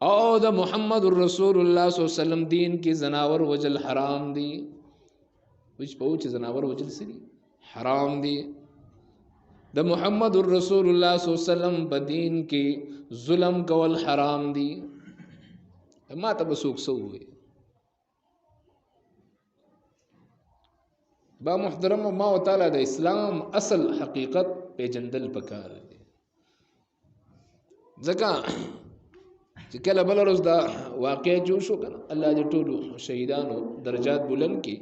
او د محمد رسول الله صلی الله علیه وسلم دین کې زناور وجل حرام دي. وچ په وچ زناور وجل سړي حرام دي. د محمد رسول الله صلی الله علیه وسلم په دین کې ظلم کول حرام دي. ما ته بسوک سوې با محترم ما تعالی د اسلام اصل حقیقت پیجندل پکار دي. ځکه چې کله بل ورځ دا واقع جوړ شو کنه الله دې ټولو شهیدانو درجات بلند کړي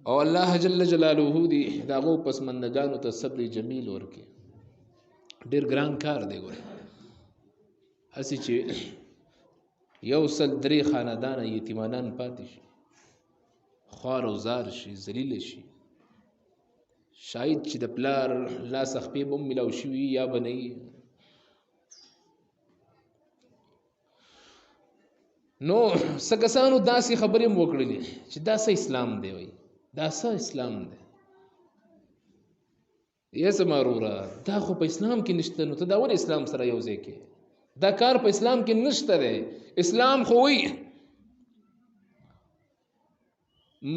او الله جل جلاله دې داغو پسمندگانو ته صبر جمیل ورکړي. ډیر ګران کار دی ګوره هسې چې یو سل درې خاندان یتیمانان پاتې شي خوار او زار شي ذلیل شي شاید چې د پلار لاس خپې به ملاو شوي یا به نه نو سکسانو داسې خبرې مو وکړلې چې دا څه اسلام دی وای دا څه اسلام دی یې سماروره دا خو په اسلام کې نشته نو ته دا ول اسلام سره یو ځای کې دا کار په اسلام کې نشته دی. اسلام خو وی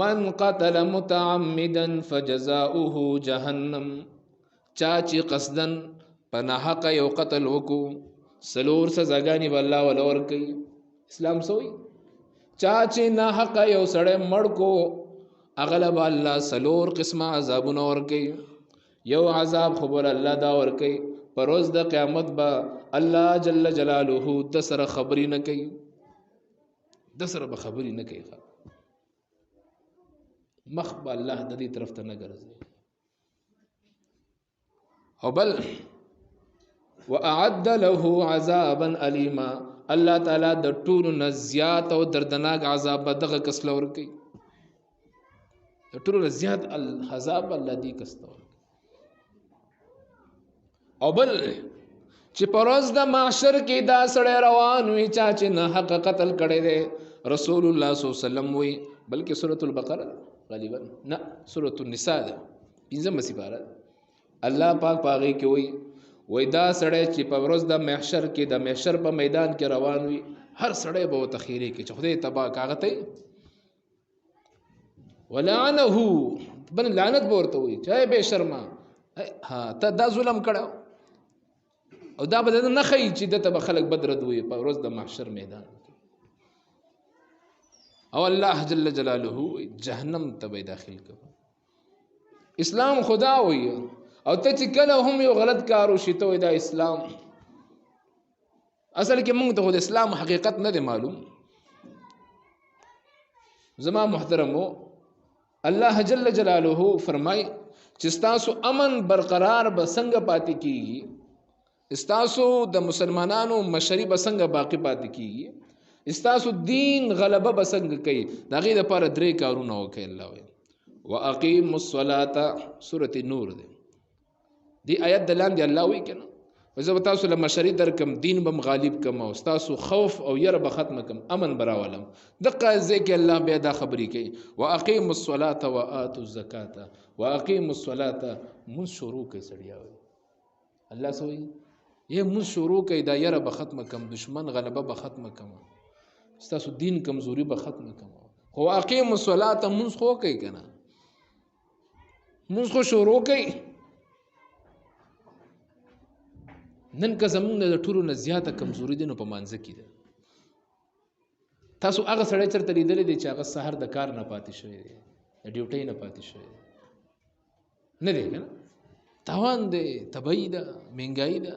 من قتل متعمدا فجزاؤه جهنم چا چې قصدن په ناحقه یو قتل وکړو څلور سزاګانې به الله وله ورکوي. اسلام سوئی چا چې ناحقه یو سړی مړ کو هغه به الله څلور قسمه عذابونه ورکوي. یو عذاب خو به الله دا ورکوي په ورځ د قیامت به الله جل جلاله د سره خبرې نه کوي د سره به خبرې نه کوي مخ به الله د دې طرف ته نه ګرځي. او بل واعد له عذابا الیما الله تعالی د ټولو نه زیات او دردناک عذاب به دغه کس له ورکوي. د ټولو نه زیات العذاب الله دې کس ته ورکوي. او بل چې په ورځ د محشر کې دا سړی روان وي چا چې ناحق قتل کړی دی رسول الله صلی الله علیه وسلم وي بلکې سورة البقره غالبا نه سورة النساء ده 15 سپاره الله پاک پاغي کې وي دا سړی چې په ورځ د محشر کې د محشر په میدان کې روان وي هر سړی به تخیری کې چې خدای تبا کاغته ولعنه بل لعنت ورته وي چې به شرما ها ته دا ظلم کړو او دا به نه خی چې د ته خلک بدر دوی په ورځ د محشر میدان او الله جل جلاله جهنم ته به داخل کړي. اسلام خدا وي او ته چې کله هم یو غلط کار وشي ته دا اسلام اصل کې موږ ته د اسلام حقیقت نه دی معلوم. زما محترمو الله جل جلاله فرمای چې تاسو امن برقرار به څنګه پاتې کیږي استاسو د مسلمانانو مشری به څنګه باقی پاتې کیږي استاسو دین غلبه به څنګه کوي دا غي د پاره درې کارونه وکړي. الله وي واقيموا الصلاه سوره نور دی آیت د لاندې الله وی کنه وزه تاسو له مشری در کم دین بم غالب کم او تاسو خوف او ير به ختم کم امن براولم دغه ځکه الله بیا دا خبرې کوي واقيموا الصلاه واتوا الزکاه واقيموا الصلاه من شروع کوي سړیا الله سوی یہ من شروع کوي دا ير به ختم کم دشمن غلبه به ختم کم تاسو دین کمزوري به ختم کم هو اقیم الصلاه من خو کوي کنه من خو شروع کوي نن که زمونږ د ټولو نه زیاته کمزوري دي نو په مانځه کې ده. تاسو هغه سړی چېرته لیدلی دی چې هغه سهار د کار نه پاتې شوی دی د ډیوټۍ نه پاتې شوی دی نه دی که نه تاوان دی تبعی ده مهنګایي ده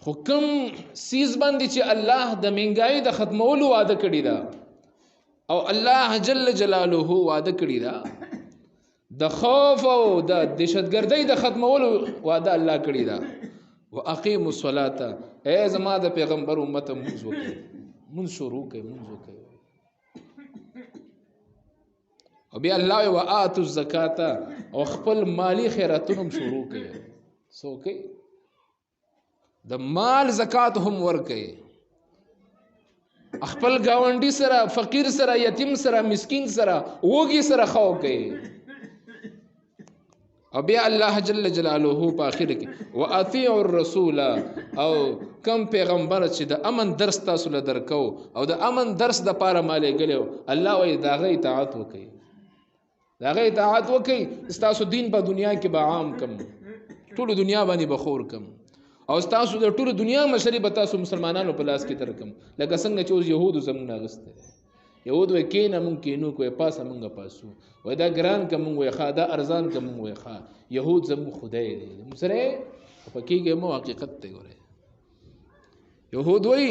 خو کوم سیز باندې چې الله د مهنګایي د ختمولو وعده کړې ده او الله جل جلاله وعده کړې ده د خوف او د دهشتګردۍ د ختمولو وعده الله کړی دا واقیموا الصلاه اے زما د پیغمبر امت منځ وکړي من شروع کوي منځ وکړي او بیا الله واتوا الزکات او خپل مالی خیراتونه شروع کوي سو کوي د مال زکات هم ور کوي خپل گاونډي سره فقیر سره یتیم سره مسکین سره وګي سره خو کوي او بیا الله جل جلاله په اخر کې واطيعوا الرسول او کم پیغمبر چې د امن درس تاسو له درکو او د امن درس د پاره مالې غلو الله وې داغه اطاعت وکي داغه اطاعت وکي تاسو دین په دنیا کې به عام کم ټول دنیا باندې بخور کم او تاسو د ټول دنیا مشري به تاسو مسلمانانو په لاس کې ترکم لکه څنګه چې اوس يهودو زمونږ ناغسته يهود وې کینه مونږ کینو کوې پاسه مونږه پاسو وای دا ګران کوم وې ښا دا ارزان کوم وې ښا يهود زمو خدای دې مسره په کېږي مو حقیقت ته ګوره يهود وې